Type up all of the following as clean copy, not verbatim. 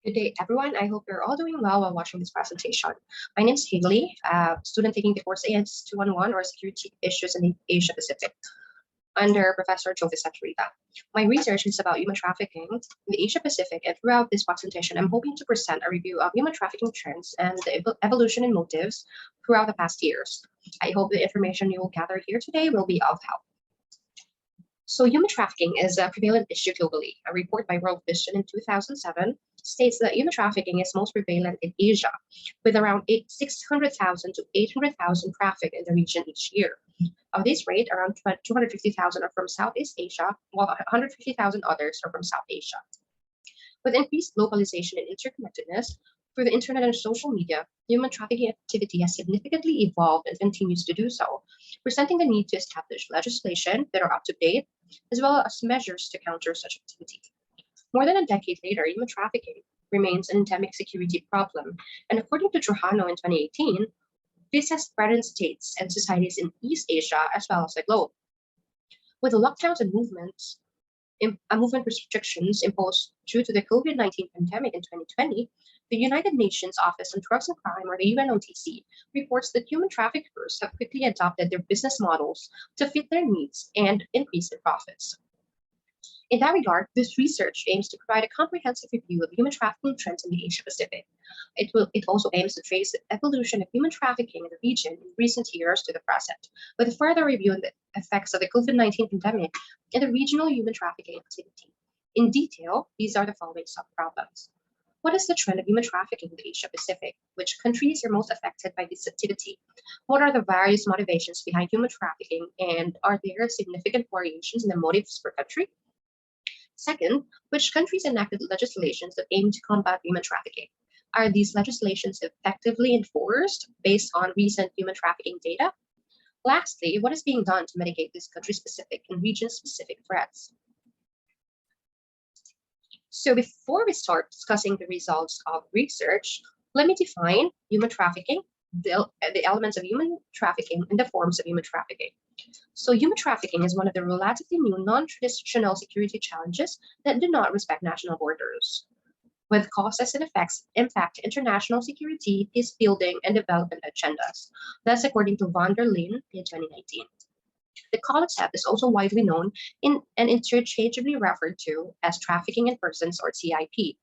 Good day, everyone. I hope you're all doing well while watching this presentation. My name is Haley, a student taking the course AS 211 or Security Issues in the Asia Pacific under Professor Jovi Saturita. My research is about human trafficking in the Asia Pacific, and throughout this presentation, I'm hoping to present a review of human trafficking trends and the evolution and motives throughout the past years. I hope the information you will gather here today will be of help. So human trafficking is a prevalent issue globally. A report by World Vision in 2007 states that human trafficking is most prevalent in Asia, with around 600,000 to 800,000 trafficked in the region each year. Of this rate, around 250,000 are from Southeast Asia, while 150,000 others are from South Asia. With increased globalization and interconnectedness, through the internet and social media, human trafficking activity has significantly evolved and continues to do so, presenting the need to establish legislation that are up to date, as well as measures to counter such activity. More than a decade later, human trafficking remains an endemic security problem, and according to Trujano in 2018, this has threatened states and societies in East Asia as well as the globe. With the lockdowns and movement restrictions imposed due to the COVID-19 pandemic in 2020, the United Nations Office on Drugs and Crime, or the UNODC, reports that human traffickers have quickly adopted their business models to fit their needs and increase their profits. In that regard, this research aims to provide a comprehensive review of human trafficking trends in the Asia Pacific. It also aims to trace the evolution of human trafficking in the region in recent years to the present, with a further review on the effects of the COVID-19 pandemic and the regional human trafficking activity. In detail, these are the following sub-problems. What is the trend of human trafficking in the Asia Pacific? Which countries are most affected by this activity? What are the various motivations behind human trafficking, and are there significant variations in the motives per country? Second, which countries enacted legislations that aim to combat human trafficking? Are these legislations effectively enforced based on recent human trafficking data? Lastly, what is being done to mitigate these country-specific and region-specific threats? So before we start discussing the results of research, let me define human trafficking, the elements of human trafficking, and the forms of human trafficking. So human trafficking is one of the relatively new non-traditional security challenges that do not respect national borders, with causes and effects impact international security, peace building, and development agendas. That's according to van der Leen in 2019. The concept is also widely known and interchangeably referred to as trafficking in persons, or TIP.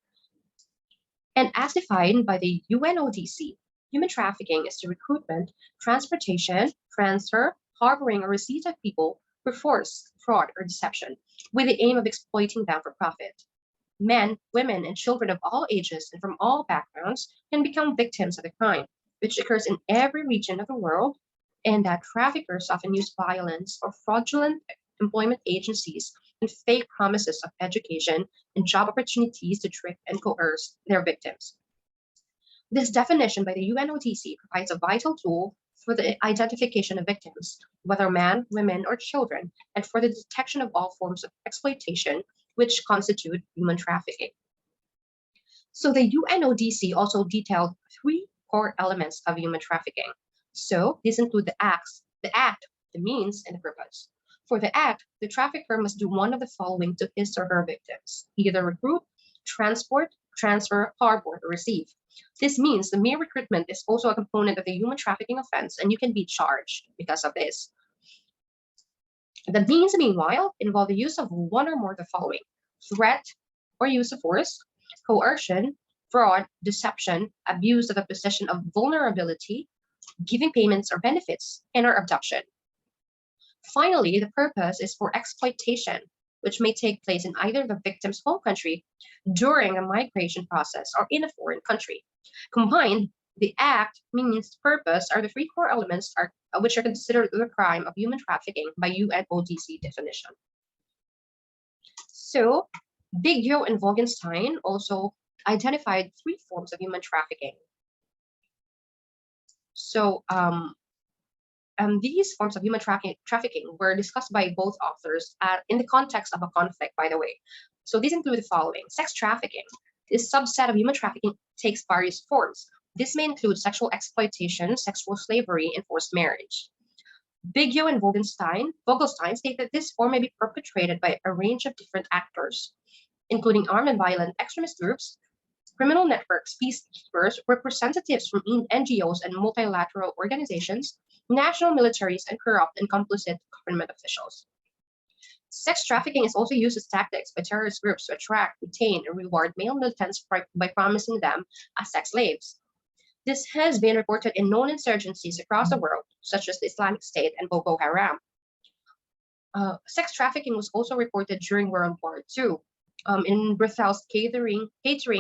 And as defined by the UNODC, human trafficking is the recruitment, transportation, transfer, harboring, or receipt of people for force, fraud, or deception, with the aim of exploiting them for profit. Men, women, and children of all ages and from all backgrounds can become victims of the crime, which occurs in every region of the world, and that traffickers often use violence or fraudulent employment agencies and fake promises of education and job opportunities to trick and coerce their victims. This definition by the UNODC provides a vital tool for the identification of victims, whether men, women, or children, and for the detection of all forms of exploitation which constitute human trafficking. So the UNODC also detailed 3 core elements of human trafficking. So these include the act, the means, and the purpose. For the act, the trafficker must do one of the following to his or her victims: either recruit, transport, transfer, harbor, or receive. This means the mere recruitment is also a component of the human trafficking offense, and you can be charged because of this. The means, meanwhile, involve the use of one or more of the following: threat or use of force, coercion, fraud, deception, abuse of a position of vulnerability, giving payments or benefits, and/or abduction. Finally, the purpose is for exploitation, which may take place in either the victim's home country, during a migration process, or in a foreign country. Combined, the act, means, purpose are the 3 core elements which are considered the crime of human trafficking by UNODC definition. So, Biggio and Vogelstein also identified 3 forms of human trafficking. So, these forms of human trafficking were discussed by both authors in the context of a conflict, by the way. So these include the following: sex trafficking. This subset of human trafficking takes various forms. This may include sexual exploitation, sexual slavery, and forced marriage. Biggio and Vogelstein state that this form may be perpetrated by a range of different actors, including armed and violent extremist groups, criminal networks, peacekeepers, representatives from NGOs and multilateral organizations, national militaries, and corrupt and complicit government officials. Sex trafficking is also used as tactics by terrorist groups to attract, retain, and reward male militants by promising them as sex slaves. This has been reported in known insurgencies across the world, such as the Islamic State and Boko Haram. Sex trafficking was also reported during World War II. In brothels catering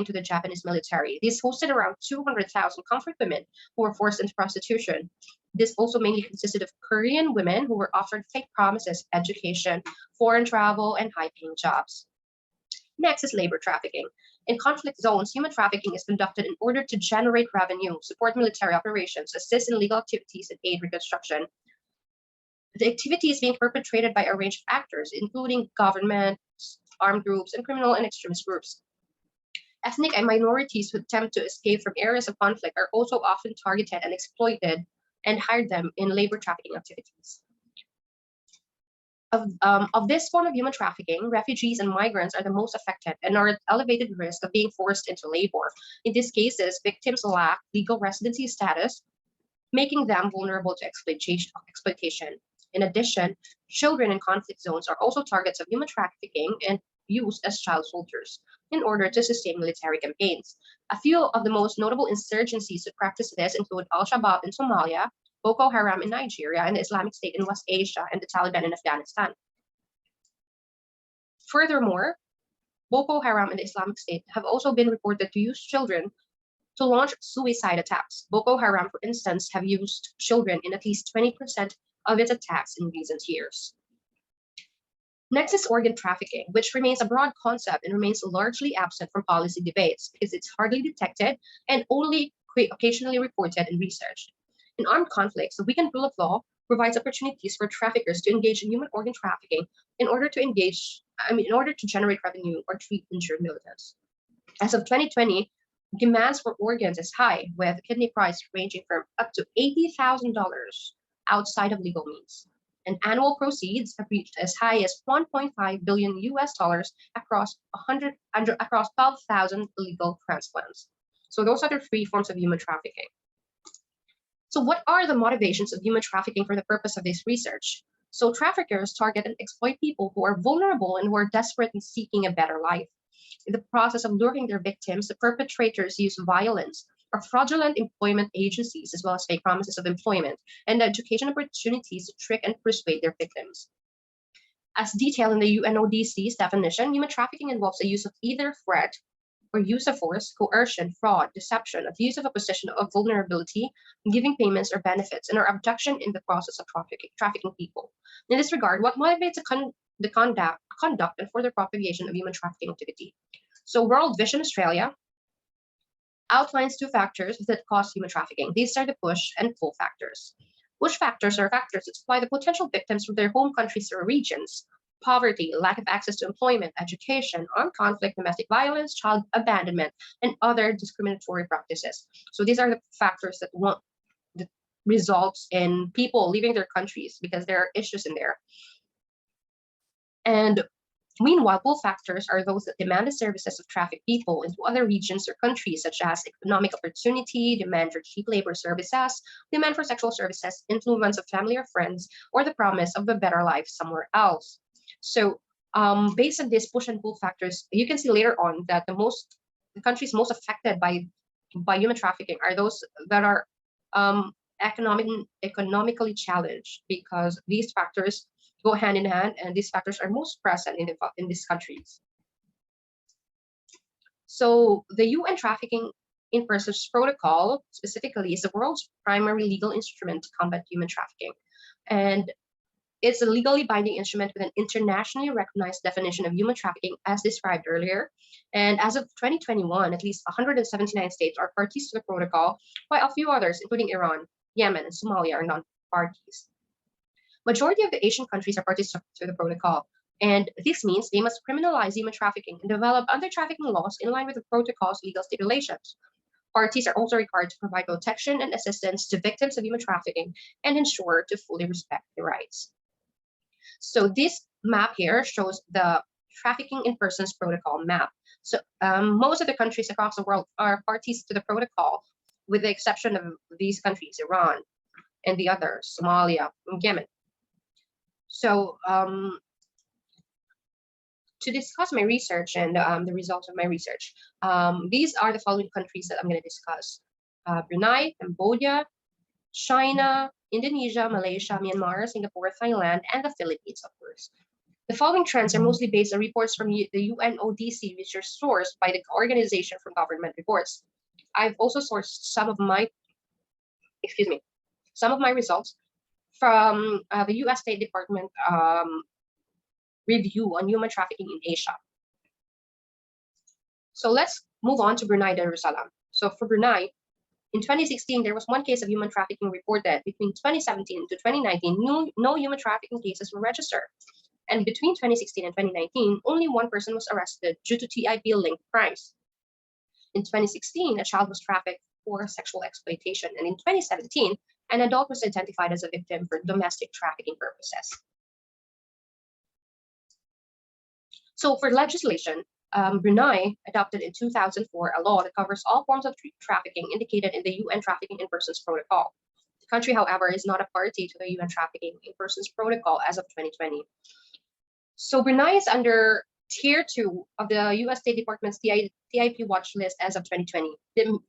to the Japanese military. This hosted around 200,000 comfort women who were forced into prostitution. This also mainly consisted of Korean women who were offered fake promises, education, foreign travel, and high-paying jobs. Next is labor trafficking. In conflict zones, human trafficking is conducted in order to generate revenue, support military operations, assist in legal activities, and aid reconstruction. The activity is being perpetrated by a range of actors, including governments, armed groups, and criminal and extremist groups. Ethnic and minorities who attempt to escape from areas of conflict are also often targeted and exploited and hired them in labor trafficking activities. Of this form of human trafficking, refugees and migrants are the most affected and are at elevated risk of being forced into labor. In these cases, victims lack legal residency status, making them vulnerable to exploitation. In addition, children in conflict zones are also targets of human trafficking and used as child soldiers in order to sustain military campaigns. A few of the most notable insurgencies that practice this include Al-Shabaab in Somalia, Boko Haram in Nigeria, and the Islamic State in West Asia, and the Taliban in Afghanistan. Furthermore, Boko Haram and the Islamic State have also been reported to use children to launch suicide attacks. Boko Haram, for instance, have used children in at least 20% of its attacks in recent years. Next is organ trafficking, which remains a broad concept and remains largely absent from policy debates because it's hardly detected and only occasionally reported and researched. In armed conflicts, the weakened rule of law provides opportunities for traffickers to engage in human organ trafficking in order to generate revenue or treat injured militants. As of 2020, demands for organs is high, with kidney price ranging from up to $80,000 outside of legal means. And annual proceeds have reached as high as $1.5 billion across 12,000 illegal transplants. So those are the three forms of human trafficking. So what are the motivations of human trafficking for the purpose of this research? So traffickers target and exploit people who are vulnerable and who are desperate in seeking a better life. In the process of luring their victims, the perpetrators use violence or fraudulent employment agencies, as well as fake promises of employment and education opportunities to trick and persuade their victims. As detailed in the UNODC's definition, human trafficking involves the use of either threat or use of force, coercion, fraud, deception, abuse of a position of vulnerability, giving payments or benefits, and or abduction in the process of trafficking people. In this regard, what motivates the conduct and further propagation of human trafficking activity? So World Vision Australia outlines two factors that cause human trafficking. These are the push and pull factors. Push factors are factors that supply the potential victims from their home countries or regions. Poverty, lack of access to employment, education, armed conflict, domestic violence, child abandonment, and other discriminatory practices. So these are the factors that results in people leaving their countries because there are issues in there. And meanwhile, pull factors are those that demand the services of trafficked people into other regions or countries, such as economic opportunity, demand for cheap labor services, demand for sexual services, influence of family or friends, or the promise of a better life somewhere else. So based on these push and pull factors, you can see later on that the countries most affected by human trafficking are those that are economically challenged, because these factors go hand in hand, and these factors are most present in these countries. So the UN Trafficking in Persons Protocol specifically is the world's primary legal instrument to combat human trafficking. And it's a legally binding instrument with an internationally recognized definition of human trafficking as described earlier. And as of 2021, at least 179 states are parties to the protocol, while a few others, including Iran, Yemen, and Somalia, are non-parties. Majority of the Asian countries are parties to the protocol, and this means they must criminalize human trafficking and develop anti-trafficking laws in line with the protocol's legal stipulations. Parties are also required to provide protection and assistance to victims of human trafficking and ensure to fully respect their rights. So this map here shows the Trafficking in Persons Protocol map. So most of the countries across the world are parties to the protocol, with the exception of these countries, Iran and the others, Somalia and Yemen. So to discuss my research and the results of my research, these are the following countries that I'm going to discuss: Brunei, Cambodia, China, Indonesia, Malaysia, Myanmar, Singapore, Thailand, and the Philippines, of course. The following trends are mostly based on reports from the UNODC, which are sourced by the organization from government reports. I've also sourced some of my results from the U.S. State Department review on human trafficking in Asia. So let's move on to Brunei Darussalam. So for Brunei, in 2016, there was one case of human trafficking reported. Between 2017 to 2019, no human trafficking cases were registered. And between 2016 and 2019, only one person was arrested due to TIP-linked crimes. In 2016, a child was trafficked for sexual exploitation. And in 2017, an adult was identified as a victim for domestic trafficking purposes. So for legislation, Brunei adopted in 2004 a law that covers all forms of trafficking indicated in the UN Trafficking in Persons Protocol. The country, however, is not a party to the UN Trafficking in Persons Protocol as of 2020. So Brunei is under Tier 2 of the U.S. State Department's TIP watch list as of 2020.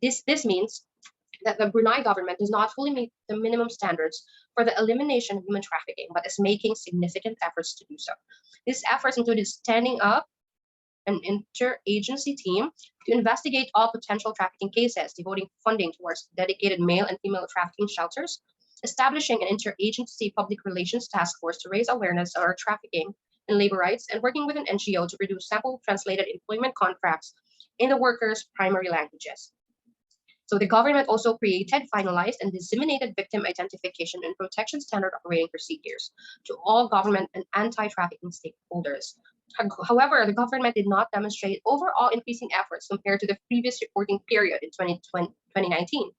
This means that the Brunei government does not fully meet the minimum standards for the elimination of human trafficking, but is making significant efforts to do so. These efforts included standing up an interagency team to investigate all potential trafficking cases, devoting funding towards dedicated male and female trafficking shelters, establishing an interagency public relations task force to raise awareness of trafficking and labor rights, and working with an NGO to produce sample translated employment contracts in the workers' primary languages. So the government also created, finalized, and disseminated victim identification and protection standard operating procedures to all government and anti-trafficking stakeholders. However, the government did not demonstrate overall increasing efforts compared to the previous reporting period in 2019,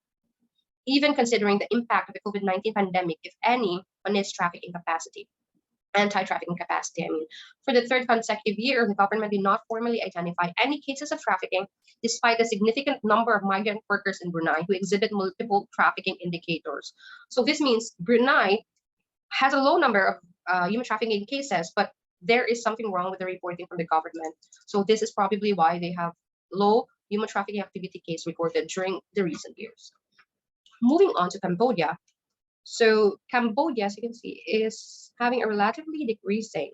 even considering the impact of the COVID-19 pandemic, if any, on its trafficking capacity. Anti-trafficking capacity, I mean. For the third consecutive year, the government did not formally identify any cases of trafficking, despite the significant number of migrant workers in Brunei who exhibit multiple trafficking indicators. So this means Brunei has a low number of human trafficking cases, but there is something wrong with the reporting from the government. So this is probably why they have low human trafficking activity case recorded during the recent years. Moving on to Cambodia. So Cambodia, as you can see, is having a relatively decreasing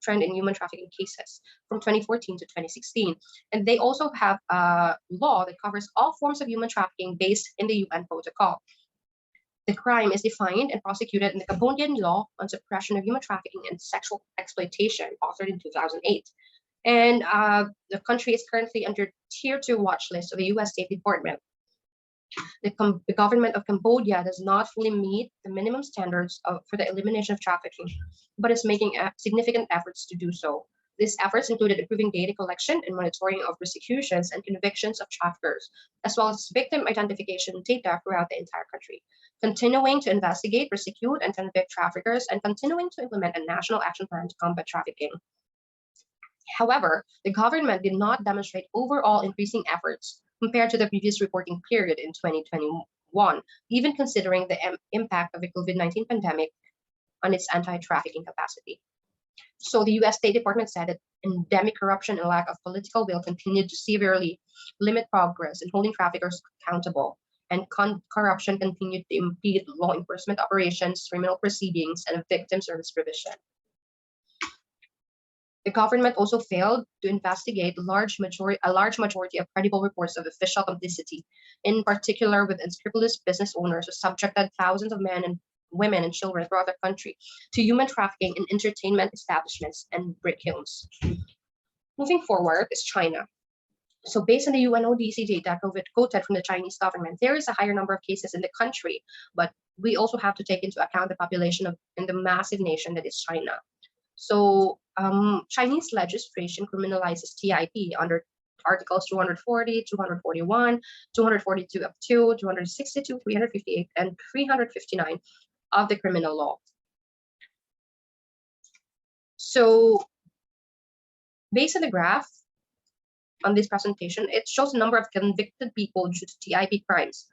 trend in human trafficking cases from 2014 to 2016. And they also have a law that covers all forms of human trafficking based in the UN protocol. The crime is defined and prosecuted in the Cambodian law on suppression of human trafficking and sexual exploitation, authored in 2008. And the country is currently under Tier 2 watch list of the U.S. State Department. The government of Cambodia does not fully meet the minimum standards for the elimination of trafficking, but is making significant efforts to do so. These efforts included improving data collection and monitoring of prosecutions and convictions of traffickers, as well as victim identification data throughout the entire country, continuing to investigate, prosecute, and convict traffickers, and continuing to implement a national action plan to combat trafficking. However, the government did not demonstrate overall increasing efforts compared to the previous reporting period in 2021, even considering the impact of the COVID-19 pandemic on its anti-trafficking capacity. So the U.S. State Department said that endemic corruption and lack of political will continued to severely limit progress in holding traffickers accountable, and corruption continued to impede law enforcement operations, criminal proceedings, and victim service provision. The government also failed to investigate a large majority of credible reports of official complicity, in particular with unscrupulous business owners who subjected thousands of men and women and children throughout the country to human trafficking in entertainment establishments and brick kilns. Moving forward is China. So based on the UNODC data quoted from the Chinese government, there is a higher number of cases in the country, but we also have to take into account the population in the massive nation that is China. So Chinese legislation criminalizes TIP under Articles 240, 241, 242 up to 262, 358, and 359 of the criminal law. So based on the graph, on this presentation, it shows the number of convicted people due to TIP crimes,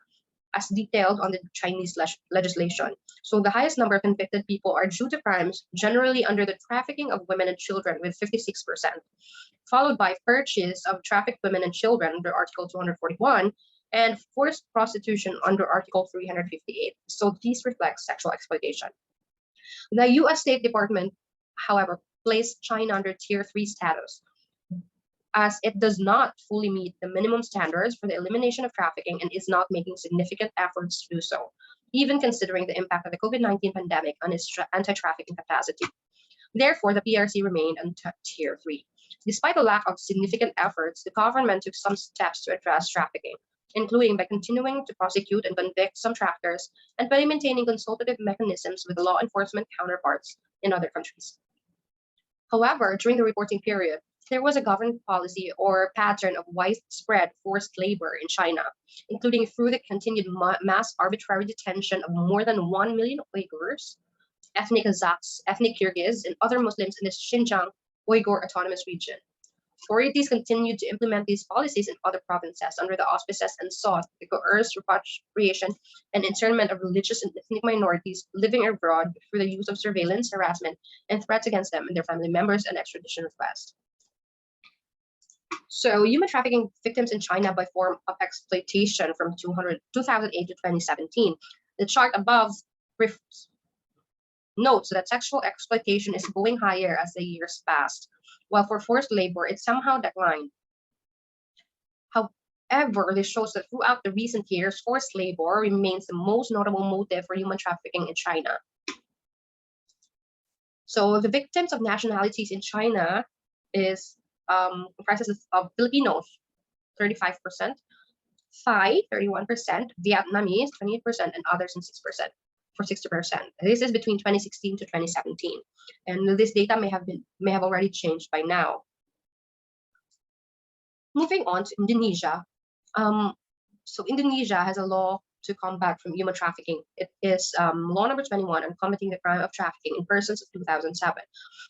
as detailed on the Chinese legislation. So the highest number of convicted people are due to crimes generally under the trafficking of women and children with 56%, followed by purchase of trafficked women and children under Article 241, and forced prostitution under Article 358. So these reflect sexual exploitation. The U.S. State Department, however, placed China under Tier 3 status, as it does not fully meet the minimum standards for the elimination of trafficking and is not making significant efforts to do so, even considering the impact of the COVID-19 pandemic on its anti-trafficking capacity. Therefore, the PRC remained on Tier 3. Despite the lack of significant efforts, the government took some steps to address trafficking, including by continuing to prosecute and convict some traffickers and by maintaining consultative mechanisms with law enforcement counterparts in other countries. However, during the reporting period, there was a government policy or pattern of widespread forced labor in China, including through the continued mass arbitrary detention of more than 1 million Uyghurs, ethnic Kazakhs, ethnic Kyrgyz, and other Muslims in the Xinjiang Uyghur Autonomous Region. Authorities continued to implement these policies in other provinces under the auspices and sought the coerced repatriation and internment of religious and ethnic minorities living abroad through the use of surveillance, harassment, and threats against them and their family members and extradition requests. So human trafficking victims in China by form of exploitation from 2008 to 2017. The chart above notes that sexual exploitation is going higher as the years passed, while for forced labor, it somehow declined. However, this shows that throughout the recent years, forced labor remains the most notable motive for human trafficking in China. So the victims of nationalities in China is comprises of Filipinos, 35%, Thai, 31%, Vietnamese, 28%, and others in 6%. For 60%. This is between 2016 to 2017, and this data may have already changed by now. Moving on to Indonesia. So Indonesia has a law to combat from human trafficking. It is law number 21 on combating the crime of trafficking in persons of 2007.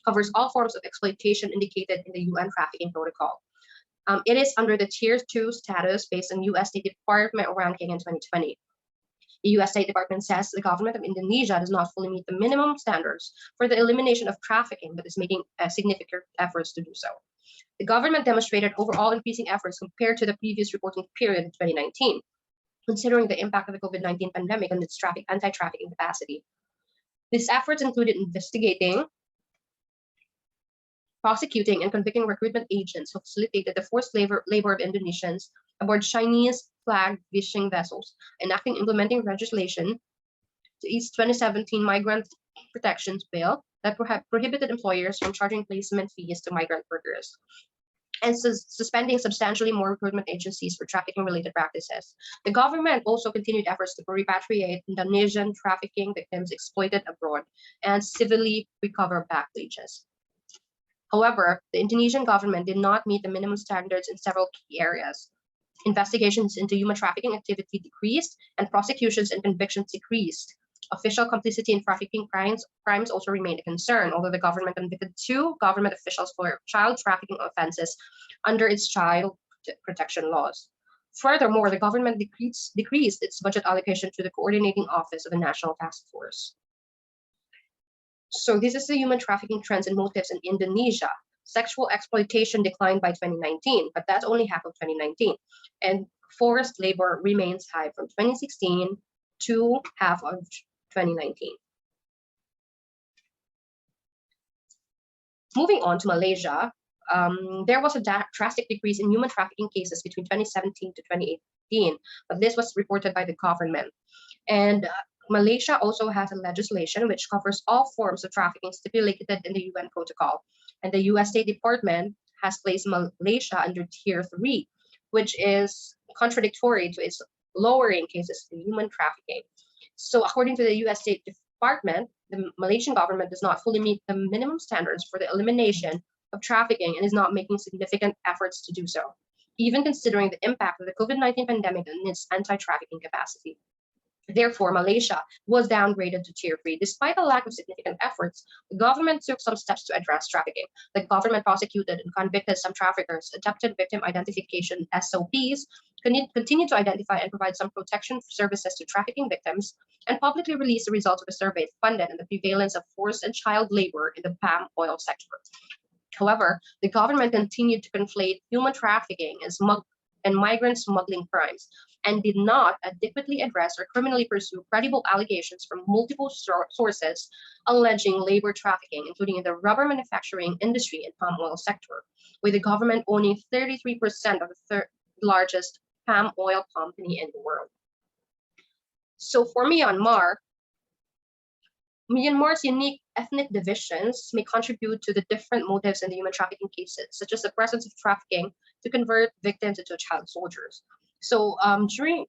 Covers all forms of exploitation indicated in the UN Trafficking Protocol. It is under the Tier 2 status based on U.S. State Department ranking in 2020. The U.S. State Department says the government of Indonesia does not fully meet the minimum standards for the elimination of trafficking, but is making significant efforts to do so. The government demonstrated overall increasing efforts compared to the previous reporting period in 2019, considering the impact of the COVID-19 pandemic on its anti-trafficking capacity. These efforts included investigating, prosecuting, and convicting recruitment agents who facilitated the forced labor of Indonesians aboard Chinese flagged fishing vessels, enacting implementing legislation to ease 2017 Migrant Protections Bill that prohibited employers from charging placement fees to migrant workers, and suspending substantially more recruitment agencies for trafficking-related practices. The government also continued efforts to repatriate Indonesian trafficking victims exploited abroad and civilly recover back wages. However, the Indonesian government did not meet the minimum standards in several key areas. Investigations into human trafficking activity decreased, and prosecutions and convictions decreased. Official complicity in trafficking crimes also remained a concern, although the government convicted 2 government officials for child trafficking offenses under its child protection laws. Furthermore, the government decreased its budget allocation to the coordinating office of the National Task Force. So this is the human trafficking trends and motives in Indonesia. Sexual exploitation declined by 2019, but that's only half of 2019. And forced labor remains high from 2016 to half of 2019. Moving on to Malaysia, there was a drastic decrease in human trafficking cases between 2017 to 2018, but this was reported by the government. And Malaysia also has a legislation which covers all forms of trafficking stipulated in the UN protocol. And the U.S. State Department has placed Malaysia under Tier 3, which is contradictory to its lowering cases of human trafficking. So according to the U.S. State Department, the Malaysian government does not fully meet the minimum standards for the elimination of trafficking and is not making significant efforts to do so, even considering the impact of the COVID-19 pandemic on its anti-trafficking capacity. Therefore, Malaysia was downgraded to Tier 3. Despite a lack of significant efforts, the government took some steps to address trafficking. The government prosecuted and convicted some traffickers, adopted victim identification SOPs, continued to identify and provide some protection services to trafficking victims, and publicly released the results of a survey funded on the prevalence of forced and child labor in the palm oil sector. However, the government continued to conflate human trafficking and migrant smuggling crimes, and did not adequately address or criminally pursue credible allegations from multiple sources alleging labor trafficking, including in the rubber manufacturing industry and palm oil sector, with the government owning 33% of the third largest palm oil company in the world. So for Myanmar's unique ethnic divisions may contribute to the different motives in the human trafficking cases, such as the presence of trafficking to convert victims into child soldiers. So during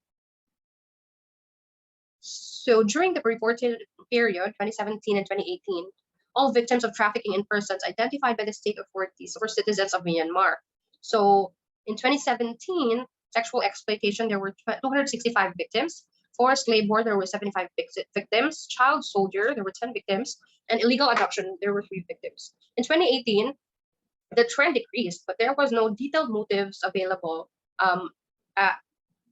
the reported period, 2017 and 2018, all victims of trafficking in persons identified by the state authorities were citizens of Myanmar. So in 2017, sexual exploitation, there were 265 victims. Forced labor, there were 75 victims. Child soldier, there were 10 victims. And illegal adoption, there were 3 victims. In 2018, the trend decreased, but there was no detailed motives available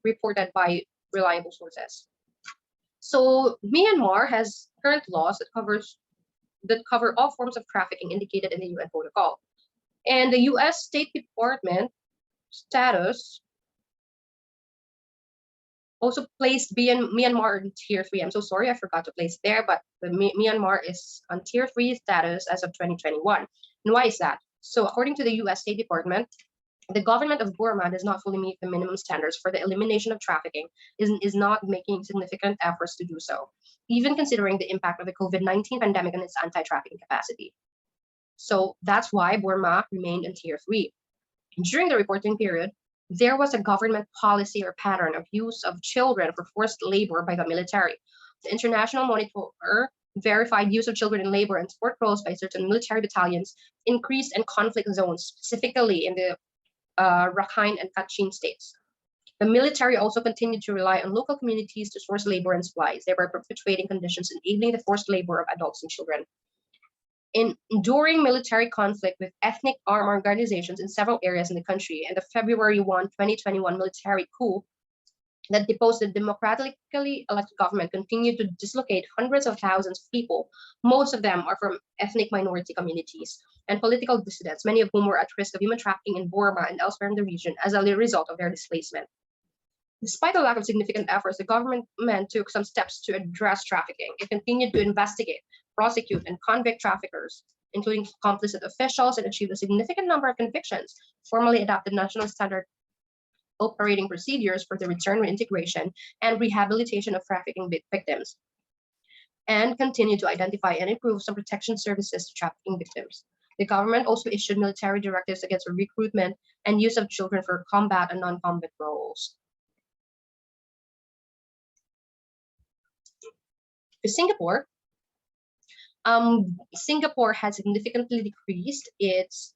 reported by reliable sources. So Myanmar has current laws that cover all forms of trafficking indicated in the UN protocol. And the US State Department status also placed Myanmar in Tier 3. I'm so sorry, I forgot to place there, but the Myanmar is on Tier 3 status as of 2021. And why is that? So according to the US State Department, the government of Burma does not fully meet the minimum standards for the elimination of trafficking, is not making significant efforts to do so, even considering the impact of the COVID-19 pandemic on its anti-trafficking capacity. So that's why Burma remained in Tier 3. During the reporting period, there was a government policy or pattern of use of children for forced labor by the military. The International Monitor verified use of children in labor and support roles by certain military battalions increased in conflict zones, specifically in the Rakhine and Kachin states. The military also continued to rely on local communities to source labor and supplies, thereby perpetuating conditions enabling the forced labor of adults and children. During military conflict with ethnic armed organizations in several areas in the country, and the February 1, 2021 military coup that deposed the democratically elected government continued to dislocate hundreds of thousands of people. Most of them are from ethnic minority communities and political dissidents, many of whom were at risk of human trafficking in Burma and elsewhere in the region as a result of their displacement. Despite a lack of significant efforts, the government took some steps to address trafficking. It continued to investigate, prosecute, and convict traffickers, including complicit officials, and achieved a significant number of convictions, formally adopted national standard operating procedures for the return, reintegration, and rehabilitation of trafficking victims, and continued to identify and improve some protection services to trafficking victims. The government also issued military directives against the recruitment and use of children for combat and non-combat roles. To Singapore, Singapore has significantly decreased its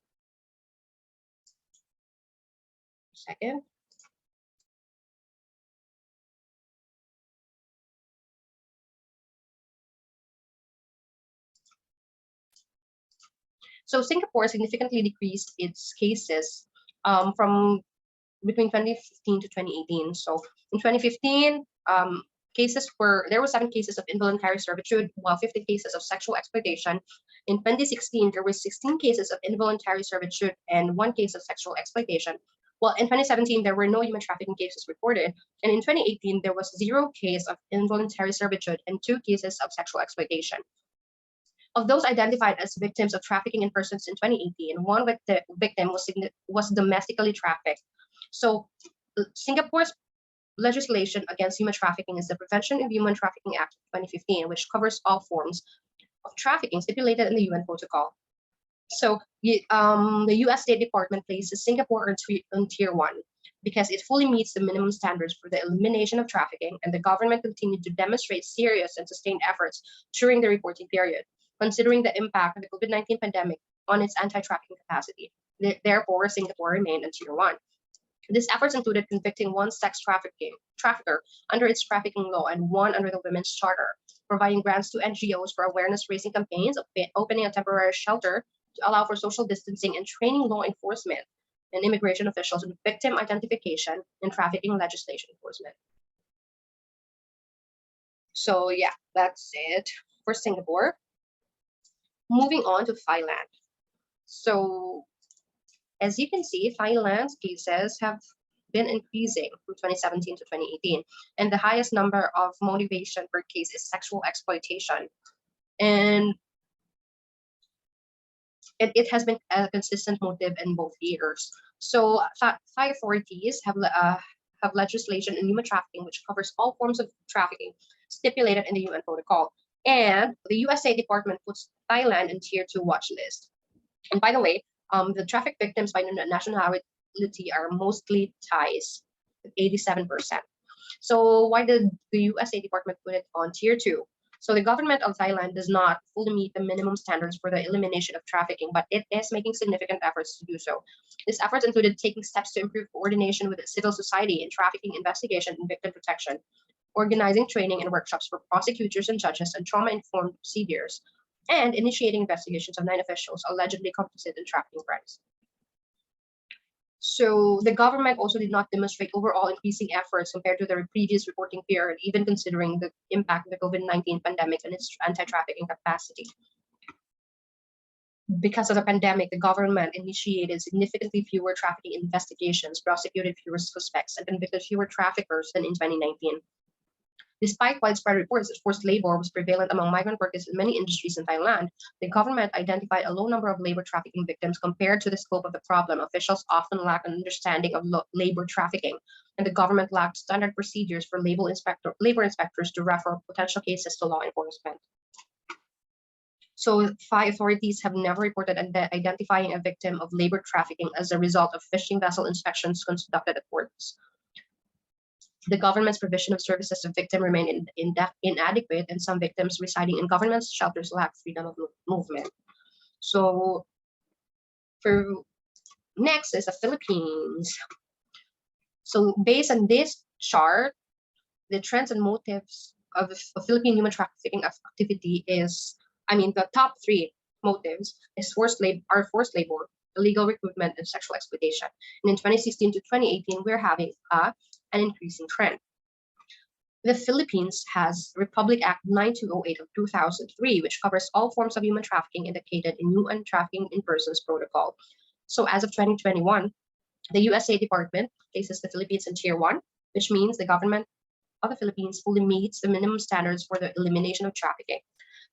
So Singapore significantly decreased its cases from between 2015 to 2018. So in 2015, there were 7 cases of involuntary servitude, while 50 cases of sexual exploitation. In 2016, there were 16 cases of involuntary servitude and 1 case of sexual exploitation. Well, in 2017, there were no human trafficking cases reported. And in 2018, there was 0 case of involuntary servitude and 2 cases of sexual exploitation. Of those identified as victims of trafficking in persons in 2018, 1 victim was domestically trafficked. So Singapore's legislation against human trafficking is the Prevention of Human Trafficking Act of 2015, which covers all forms of trafficking stipulated in the UN protocol. So the US State Department places Singapore on Tier 1 because it fully meets the minimum standards for the elimination of trafficking, and the government continued to demonstrate serious and sustained efforts during the reporting period, considering the impact of the COVID-19 pandemic on its anti-trafficking capacity. Therefore, Singapore remained on Tier 1. These efforts included convicting one sex trafficker under its trafficking law and one under the Women's Charter, providing grants to NGOs for awareness-raising campaigns, opening a temporary shelter to allow for social distancing, and training law enforcement and immigration officials in victim identification and trafficking legislation enforcement. So yeah, that's it for Singapore. Moving on to Thailand. So as you can see, Thailand's cases have been increasing from 2017 to 2018, and the highest number of motivation per case is sexual exploitation. And it has been a consistent motive in both years. So Thai authorities have legislation in human trafficking which covers all forms of trafficking stipulated in the UN protocol. And the USA Department puts Thailand in Tier 2 watch list. And by the way, the traffic victims by nationality are mostly Thais, 87%. So why did the USA Department put it on Tier 2? So the government of Thailand does not fully meet the minimum standards for the elimination of trafficking, but it is making significant efforts to do so. These efforts included taking steps to improve coordination with civil society in trafficking investigation and victim protection, organizing training and workshops for prosecutors and judges and trauma-informed procedures, and initiating investigations of 9 officials allegedly complicit in trafficking crimes. So the government also did not demonstrate overall increasing efforts compared to the previous reporting period, even considering the impact of the COVID-19 pandemic and its anti-trafficking capacity. Because of the pandemic, the government initiated significantly fewer trafficking investigations, prosecuted fewer suspects, and convicted fewer traffickers than in 2019. Despite widespread reports that forced labor was prevalent among migrant workers in many industries in Thailand, the government identified a low number of labor trafficking victims compared to the scope of the problem. Officials often lack an understanding of labor trafficking, and the government lacked standard procedures for labor inspectors to refer potential cases to law enforcement. So Thai authorities have never reported identifying a victim of labor trafficking as a result of fishing vessel inspections conducted at ports. The government's provision of services to victims remain inadequate, and some victims residing in government shelters lack freedom of movement. So, next is the Philippines. So, based on this chart, the trends and motives of Philippine human trafficking activity is, the top 3 motives is forced labor, illegal recruitment, and sexual exploitation. And in 2016 to 2018, we're having an increasing trend. The Philippines has Republic Act 9208 of 2003, which covers all forms of human trafficking indicated in UN Trafficking in Persons Protocol. So as of 2021, the USA Department places the Philippines in Tier 1, which means the government of the Philippines fully meets the minimum standards for the elimination of trafficking.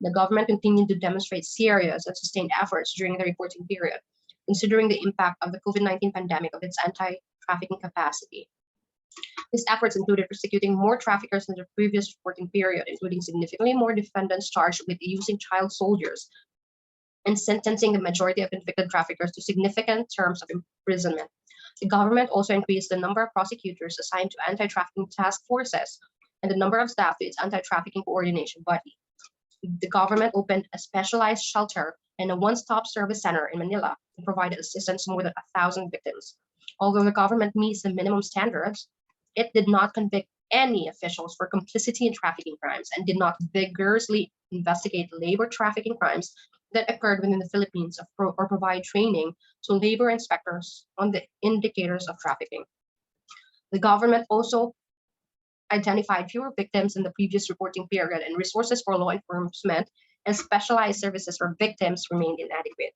The government continued to demonstrate serious and sustained efforts during the reporting period, considering the impact of the COVID-19 pandemic of its anti-trafficking capacity. These efforts included prosecuting more traffickers than the previous reporting period, including significantly more defendants charged with using child soldiers, and sentencing the majority of convicted traffickers to significant terms of imprisonment. The government also increased the number of prosecutors assigned to anti-trafficking task forces and the number of staff to its anti-trafficking coordination body. The government opened a specialized shelter and a one-stop service center in Manila and provided assistance to more than 1,000 victims. Although the government meets the minimum standards, it did not convict any officials for complicity in trafficking crimes and did not vigorously investigate labor trafficking crimes that occurred within the Philippines or provide training to labor inspectors on the indicators of trafficking. The government also identified fewer victims in the previous reporting period, and resources for law enforcement and specialized services for victims remained inadequate.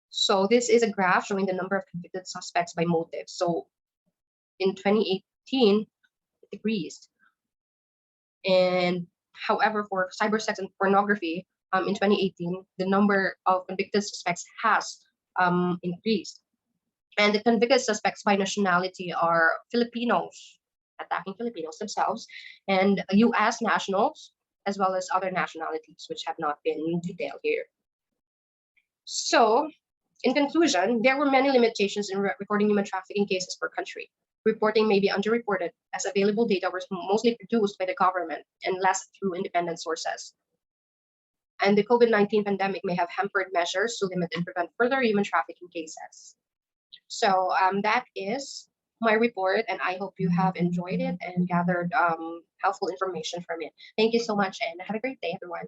So this is a graph showing the number of convicted suspects by motive. So in 2018, it decreased. And however, for cyber sex and pornography, in 2018, the number of convicted suspects has increased. And the convicted suspects by nationality are Filipinos, attacking Filipinos themselves, and US nationals, as well as other nationalities, which have not been detailed here. So, in conclusion, there were many limitations in recording human trafficking cases per country. Reporting may be underreported, as available data was mostly produced by the government and less through independent sources. And the COVID-19 pandemic may have hampered measures to limit and prevent further human trafficking cases. So that is my report, and I hope you have enjoyed it and gathered helpful information from it. Thank you so much, and have a great day, everyone.